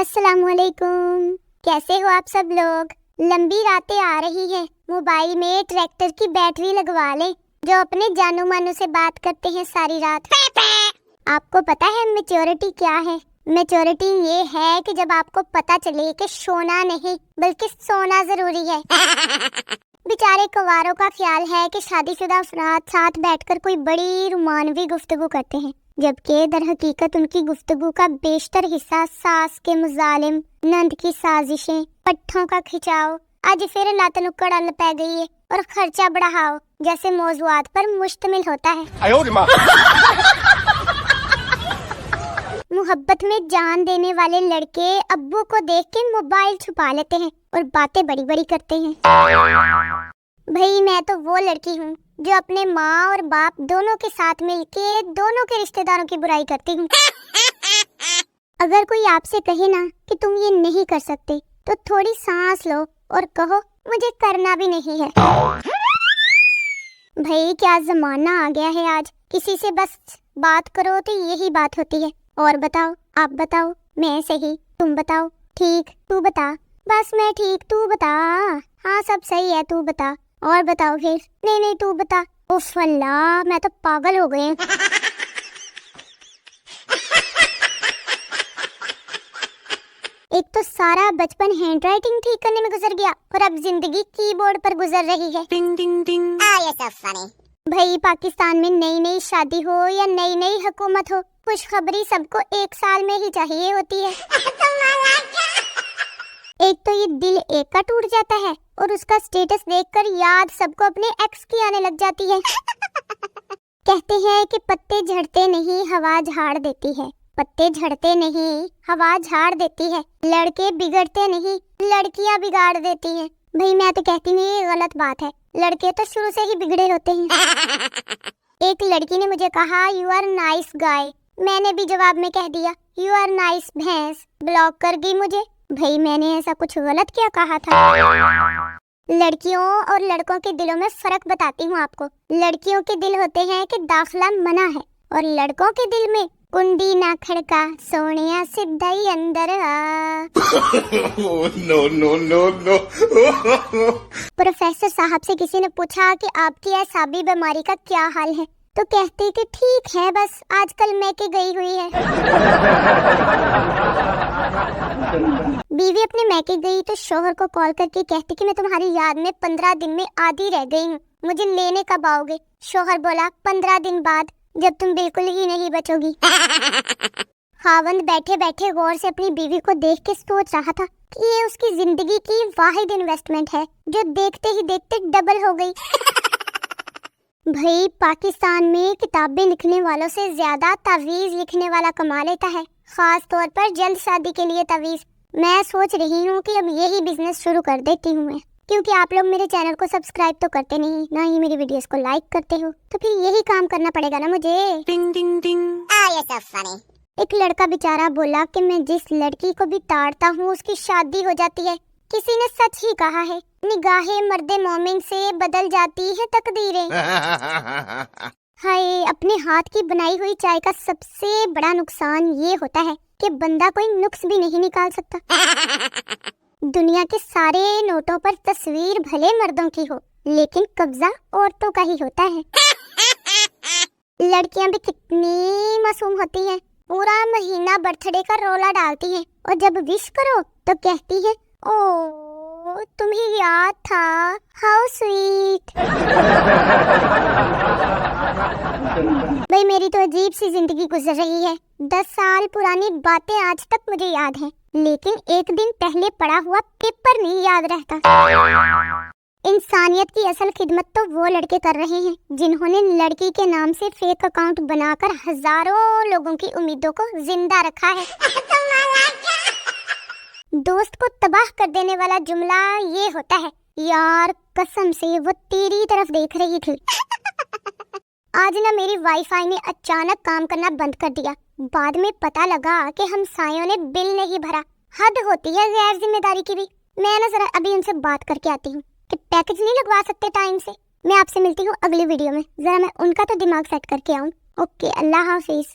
अस्सलाम वालेकुम। कैसे हो आप सब लोग? लंबी रातें आ रही हैं, मोबाइल में ट्रैक्टर की बैटरी लगवा लें जो अपने जानू मानू से बात करते हैं सारी रात। आपको पता है मैच्योरिटी क्या है? मैच्योरिटी ये है कि जब आपको पता चले कि सोना नहीं बल्कि सोना जरूरी है। बेचारे कुंवारों का ख्याल है कि शादीशुदा अफराद साथ बैठकर कोई बड़ी रुमानवी गुफ्तगू करते हैं, जबकि दर हकीकत उनकी गुफ्तगू का बेशतर हिस्सा सास के मुजालिम, नंद की साजिशें, पट्ठों का खिंचाव, आज फिर लात नुक्कड़ अल पै गई है और खर्चा बढ़ाओ जैसे मौजूआत पर मुश्तमिल होता है। मोहब्बत में जान देने वाले लड़के अब्बू को देख के मोबाइल छुपा लेते हैं और बातें बड़ी बड़ी करते हैं। भाई मैं तो वो लड़की हूँ जो अपने माँ और बाप दोनों के साथ मिलके दोनों के रिश्तेदारों की बुराई करती हूँ। अगर कोई आपसे कहे ना कि तुम ये नहीं कर सकते तो थोड़ी सांस लो और कहो मुझे करना भी नहीं है। भाई क्या जमाना आ गया है आज, किसी से बस बात करो तो यही बात होती है। और बताओ, आप बताओ, मैं सही, तुम बताओ, ठीक, तू बता, बस मैं ठीक, तू बता, हाँ सब सही है, तू बता, और बताओ फिर, नहीं नहीं तू बता। उफ अल्लाह, मैं तो पागल हो गई हूँ। एक तो सारा बचपन हैंडराइटिंग ठीक करने में गुजर गया और अब जिंदगी कीबोर्ड पर गुजर रही है। टिंग टिंग टिंग। ये फनी। भाई पाकिस्तान में नई नई शादी हो या नई नई हुकूमत हो, खुशखबरी सबको एक साल में ही चाहिए होती है। एक तो ये दिल एक का टूट जाता है और उसका स्टेटस देखकर याद सबको अपने एक्स की आने लग जाती है। कहते हैं कि पत्ते झड़ते नहीं हवा झाड़ देती है, पत्ते झड़ते नहीं हवा झाड़ देती है, लड़के बिगड़ते नहीं लड़कियां बिगाड़ देती हैं। भाई मैं तो कहती हूँ ये गलत बात है, लड़के तो शुरू से ही बिगड़े होते हैं। एक लड़की ने मुझे कहा यू आर नाइस गाय, मैंने भी जवाब में कह दिया यू आर नाइस भैंस। ब्लॉक कर गई मुझे। भाई मैंने ऐसा कुछ गलत क्या कहा था? लड़कियों और लड़कों के दिलों में फर्क बताती हूँ आपको। लड़कियों के दिल होते हैं कि दाखिला मना है और लड़कों के दिल में कुंडी ना खड़का सोनिया सीधा ही अंदर आ। No no no no. Professor साहब से किसी ने पूछा कि आपकी एसाबी बीमारी का क्या हाल है, तो कहते कि ठीक है बस आजकल मैके गई हुई है। बीवी अपने मैके गई तो शोहर को कॉल करके कहती कि मैं तुम्हारी याद में 15 दिन में आधी रह गई हूँ, मुझे लेने कब आओगे? शोहर बोला 15 दिन बाद, जब तुम बिल्कुल ही नहीं बचोगी। खावंद बैठे बैठे गौर से अपनी बीवी को देख के सोच रहा था कि ये उसकी जिंदगी की वाहिद इन्वेस्टमेंट है जो देखते ही देखते डबल हो गई। भाई पाकिस्तान में किताबें लिखने वालों से ज्यादा तावीज लिखने वाला कमा लेता है, खास तौर पर जल्द शादी के लिए तावीज। मैं सोच रही हूँ कि अब यही बिजनेस शुरू कर देती हूँ मैं, क्योंकि आप लोग मेरे चैनल को सब्सक्राइब तो करते नहीं, ना ही मेरी वीडियोस को लाइक करते हो, तो फिर यही काम करना पड़ेगा ना मुझे। टिंग टिंग टिंग। ये सब फनी। एक लड़का बेचारा बोला कि मैं जिस लड़की को भी ताड़ता हूँ उसकी शादी हो जाती है। किसी ने सच ही कहा है, निगाहे मर्दे मोमिन से बदल जाती है तकदीरें। हाय, अपने हाथ की बनाई हुई चाय का सबसे बड़ा नुकसान ये होता है कि बंदा कोई नुक्स भी नहीं निकाल सकता। दुनिया के सारे नोटों पर तस्वीर भले मर्दों की हो, लेकिन कब्जा औरतों का ही होता है। लड़कियां भी कितनी मासूम होती हैं, पूरा महीना बर्थडे का रोला डालती हैं और जब विश करो तो कहती है ओ तुम्हें याद था, हाउ स्वीट। भाई मेरी तो अजीब सी जिंदगी गुजर रही है। 10 साल पुरानी बातें आज तक मुझे याद हैं, लेकिन एक दिन पहले पढ़ा हुआ पेपर नहीं याद रहता। इंसानियत की असल खिदमत तो वो लड़के कर रहे हैं जिन्होंने लड़की के नाम से फेक अकाउंट बनाकर हजारों लोगों की उम्मीदों को जिंदा रखा है। दोस्त को तबाह कर देने वाला जुमला ये होता है, यार कसम से वो तेरी तरफ देख रही थी। आज ना मेरी वाईफाई ने अचानक काम करना बंद कर दिया। बाद में पता लगा कि हमसायों ने बिल नहीं भरा। हद होती है गैर जिम्मेदारी की भी। मैं ना जरा अभी उनसे बात करके आती हूँ कि पैकेज नहीं लगवा सकते टाइम से। मैं आपसे मिलती हूँ अगली वीडियो में, जरा मैं उनका तो दिमाग सेट करके आऊँ। ओके, अल्लाह हाफिज।